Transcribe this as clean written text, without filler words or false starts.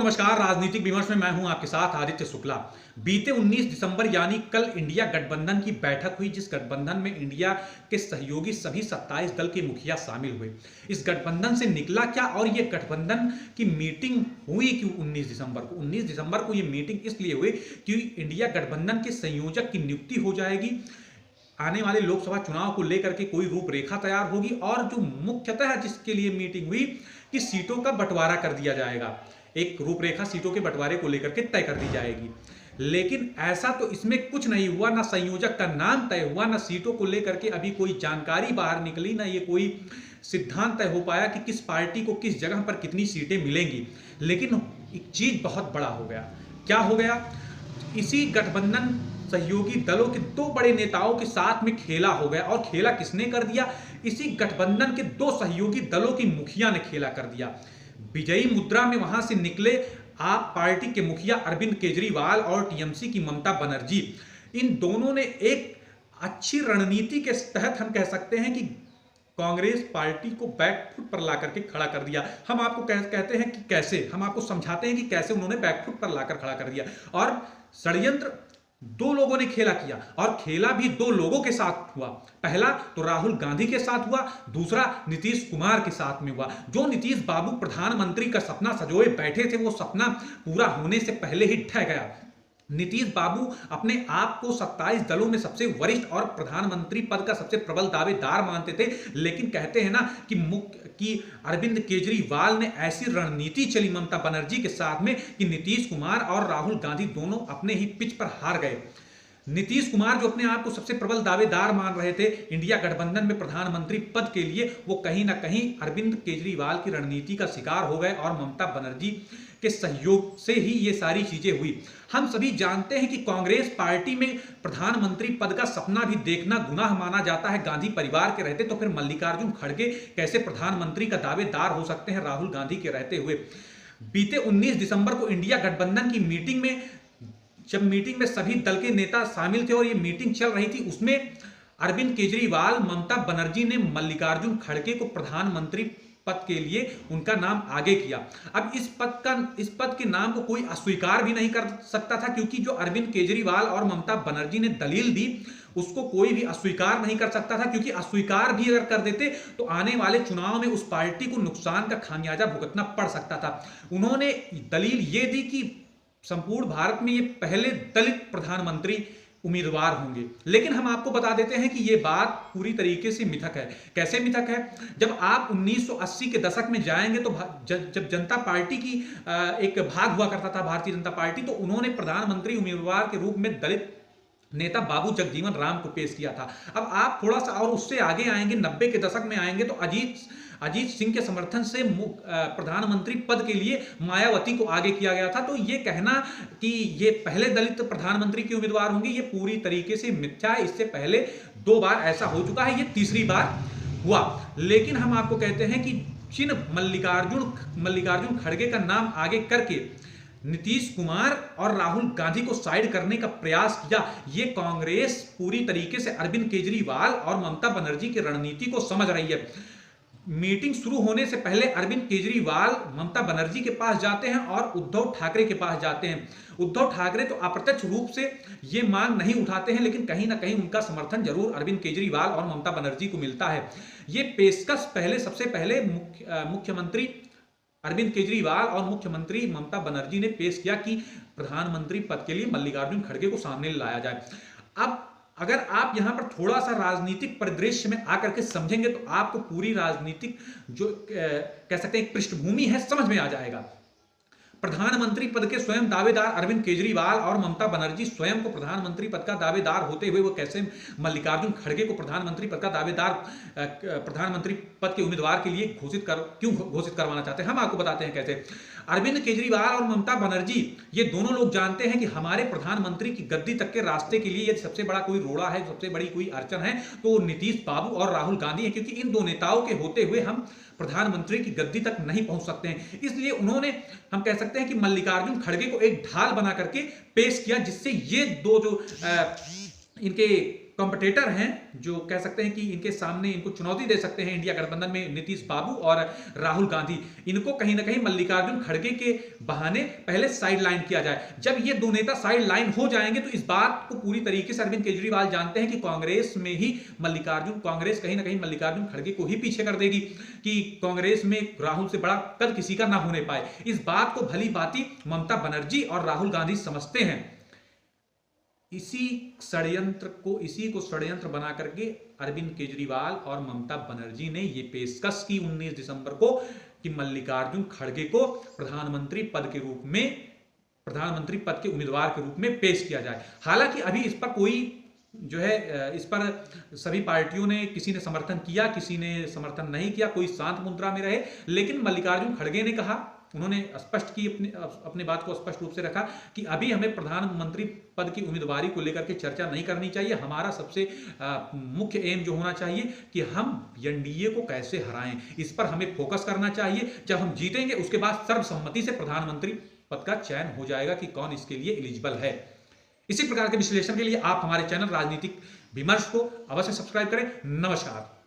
नमस्कार। राजनीतिक विमर्श में मैं हूं आपके साथ आदित्य शुक्ला। बीते 19 दिसंबर यानी कल इंडिया गठबंधन की बैठक हुई, जिस गठबंधन में इंडिया के सहयोगी सभी 27 दल के मुखिया शामिल हुए। इस गठबंधन से निकला क्या और ये गठबंधन की मीटिंग हुई क्यों 19 दिसंबर को? 19 दिसंबर को ये मीटिंग इसलिए हुई कि इंडिया गठबंधन के संयोजक की नियुक्ति हो जाएगी। आने वाले लोकसभा चुनाव को लेकर के कोई रूपरेखा तैयार होगी और जो मुख्यतः जिसके लिए मीटिंग हुई कि सीटों का बंटवारा कर दिया जाएगा। एक रूपरेखा सीटों के बंटवारे को लेकर के तय कर दी जाएगी। लेकिन ऐसा तो इसमें कुछ नहीं हुआ, ना संयोजक का नाम तय हुआ, ना सीटों को लेकर के अभी कोई जानकारी बाहर निकली, ना ये कोई सिद्धांत तय हो पाया कि किस पार्टी को किस जगह पर कितनी सीटें मिलेंगी। लेकिन एक चीज बहुत बड़ा हो गया। क्या हो गया? इसी गठबंधन सहयोगी दलों के दो बड़े नेताओं के साथ में खेला हो गया। और खेला किसने कर दिया? इसी गठबंधन के दो सहयोगी दलों की मुखिया ने खेला कर दिया। विजयी मुद्रा में वहां से निकले आप पार्टी के मुखिया अरविंद केजरीवाल और टीएमसी की ममता बनर्जी। इन दोनों ने एक अच्छी रणनीति के तहत हम कह सकते हैं कि कांग्रेस पार्टी को बैकफुट पर ला करके खड़ा कर दिया। हम आपको कहते हैं कि कैसे, हम आपको समझाते हैं कि कैसे उन्होंने बैकफुट पर लाकर खड़ा कर दिया। और षड्यंत्र दो लोगों ने खेला किया, और खेला भी दो लोगों के साथ हुआ। पहला तो राहुल गांधी के साथ हुआ, दूसरा नीतीश कुमार के साथ में हुआ। जो नीतीश बाबू प्रधानमंत्री का सपना सजोए बैठे थे, वो सपना पूरा होने से पहले ही ढह गया। नीतीश बाबू अपने आप को 27 दलों में सबसे वरिष्ठ और प्रधानमंत्री पद का सबसे प्रबल दावेदार मानते थे। लेकिन कहते हैं ना कि अरविंद केजरीवाल ने ऐसी रणनीति चली ममता बनर्जी के साथ में कि नीतीश कुमार और राहुल गांधी दोनों अपने ही पिच पर हार गए। नीतीश कुमार जो अपने आप को सबसे प्रबल दावेदार मान रहे थे इंडिया गठबंधन में प्रधानमंत्री पद के लिए, वो कहीं ना कहीं अरविंद केजरीवाल की रणनीति का शिकार हो गए और ममता बनर्जी के सहयोग से ही ये सारी चीजें हुई। हम सभी जानते हैं कि कांग्रेस पार्टी में प्रधानमंत्री पद का सपना भी देखना गुनाह माना जाता है। गांधी परिवार के रहते तो फिर मल्लिकार्जुन खड़गे कैसे प्रधानमंत्री का दावेदार हो सकते हैं राहुल गांधी के रहते हुए? बीते 19 दिसंबर को इंडिया गठबंधन की मीटिंग में, जब मीटिंग में सभी दल के नेता शामिल थे और ये मीटिंग चल रही थी, उसमें अरविंद केजरीवाल, ममता बनर्जी ने मल्लिकार्जुन खड़गे को प्रधानमंत्री पद के लिए उनका नाम आगे किया। अब इस पद के नाम को कोई अस्वीकार भी नहीं कर सकता था, क्योंकि जो अरविंद केजरीवाल और ममता बनर्जी ने दलील दी उसको कोई भी अस्वीकार नहीं कर सकता था, क्योंकि अस्वीकार भी अगर कर देते तो आने वाले चुनाव में उस पार्टी को नुकसान का खामियाजा भुगतना पड़ सकता था। उन्होंने दलील ये दी कि संपूर्ण भारत में ये पहले दलित प्रधानमंत्री उम्मीदवार होंगे। लेकिन हम आपको बता देते हैं कि ये बात पूरी तरीके से मिथक है। कैसे मिथक है? जब आप 1980 के दशक में जाएंगे तो जब जनता पार्टी की एक भाग हुआ करता था भारतीय जनता पार्टी, तो उन्होंने प्रधानमंत्री उम्मीदवार के रूप में दलित नेता बाबू जगजीवन राम को पेश किया था। अब आप थोड़ा सा और उससे आगे आएंगे, 90 के दशक में आएंगे, तो अजीत सिंह के समर्थन से प्रधानमंत्री पद के लिए मायावती को आगे किया गया था। तो ये कहना कि ये पहले दलित प्रधानमंत्री के उम्मीदवार होंगे, ये पूरी तरीके से मिथ्या है। इससे पहले 2 बार ऐसा हो चुका है, ये तीसरी बार हुआ। लेकिन हम आपको कहते हैं कि जिन मल्लिकार्जुन खड़गे का नाम आगे करके नीतीश कुमार और राहुल गांधी को साइड करने का प्रयास किया, ये कांग्रेस पूरी तरीके से अरविंद केजरीवाल और ममता बनर्जी की रणनीति को समझ रही है। मीटिंग शुरू होने से पहले अरविंद केजरीवाल ममता बनर्जी के पास जाते हैं और उद्धव ठाकरे के पास जाते हैं। उद्धव ठाकरे तो अप्रत्यक्ष रूप से ये मांग नहीं उठाते हैं, लेकिन कहीं ना कहीं उनका समर्थन जरूर अरविंद केजरीवाल और ममता बनर्जी को मिलता है। ये पेशकश सबसे पहले मुख्यमंत्री अरविंद केजरीवाल और मुख्यमंत्री ममता बनर्जी ने पेश किया कि प्रधानमंत्री पद के लिए मल्लिकार्जुन खड़गे को सामने लाया जाए। अब अगर आप यहां पर थोड़ा सा राजनीतिक परिदृश्य में आकर के समझेंगे तो आपको पूरी राजनीतिक जो कह सकते हैं पृष्ठभूमि है समझ में आ जाएगा। प्रधानमंत्री पद के स्वयं दावेदार अरविंद केजरीवाल और ममता बनर्जी स्वयं को प्रधानमंत्री पद का दावेदार होते हुए वो कैसे मल्लिकार्जुन खड़गे को प्रधानमंत्री पद का दावेदार, प्रधानमंत्री पद के उम्मीदवार के लिए क्यों घोषित करवाना चाहते हैं? हम आपको बताते हैं कैसे। अरविंद केजरीवाल और ममता बनर्जी ये दोनों लोग जानते हैं कि हमारे प्रधानमंत्री की गद्दी तक के रास्ते के लिए यदि सबसे बड़ा कोई रोड़ा है, सबसे बड़ी कोई अड़चन है, तो नीतीश बाबू और राहुल गांधी है, क्योंकि इन दो नेताओं के होते हुए हम प्रधानमंत्री की गद्दी तक नहीं पहुंच सकते हैं। इसलिए उन्होंने, हम कह सकते हैं कि मल्लिकार्जुन खड़गे को एक ढाल बना करके पेश किया, जिससे ये दो जो इनके कॉम्पिटिटर हैं, जो कह सकते हैं कि इनके सामने इनको चुनौती दे सकते हैं इंडिया गठबंधन में, नीतीश बाबू और राहुल गांधी, इनको कहीं ना कहीं मल्लिकार्जुन खड़गे के बहाने पहले साइड लाइन किया जाए। जब ये दो नेता साइड लाइन हो जाएंगे तो इस बात को पूरी तरीके से अरविंद केजरीवाल जानते हैं कि कांग्रेस में ही कांग्रेस कहीं ना कहीं मल्लिकार्जुन खड़गे को ही पीछे कर देगी, कि कांग्रेस में राहुल से बड़ा कद किसी का ना होने पाए। इस बात को भली भांति ममता बनर्जी और राहुल गांधी समझते हैं। इसी को षड्यंत्र बना करके अरविंद केजरीवाल और ममता बनर्जी ने यह पेशकश की 19 दिसंबर को कि मल्लिकार्जुन खड़गे को प्रधानमंत्री पद के उम्मीदवार के रूप में पेश किया जाए। हालांकि अभी इस पर कोई इस पर सभी पार्टियों ने, किसी ने समर्थन किया, किसी ने समर्थन नहीं किया, कोई शांत मुद्रा में रहे। लेकिन मल्लिकार्जुन खड़गे ने कहा, उन्होंने स्पष्ट की अपने बात को स्पष्ट रूप से रखा कि अभी हमें प्रधानमंत्री पद की उम्मीदवारी को लेकर के चर्चा नहीं करनी चाहिए। हमारा सबसे मुख्य एम जो होना चाहिए कि हम एनडीए को कैसे हराएं, इस पर हमें फोकस करना चाहिए। जब हम जीतेंगे उसके बाद सर्वसम्मति से प्रधानमंत्री पद का चयन हो जाएगा कि कौन इसके लिए एलिजिबल है। इसी प्रकार के विश्लेषण के लिए आप हमारे चैनल राजनीतिक विमर्श को अवश्य सब्सक्राइब करें। नमस्कार।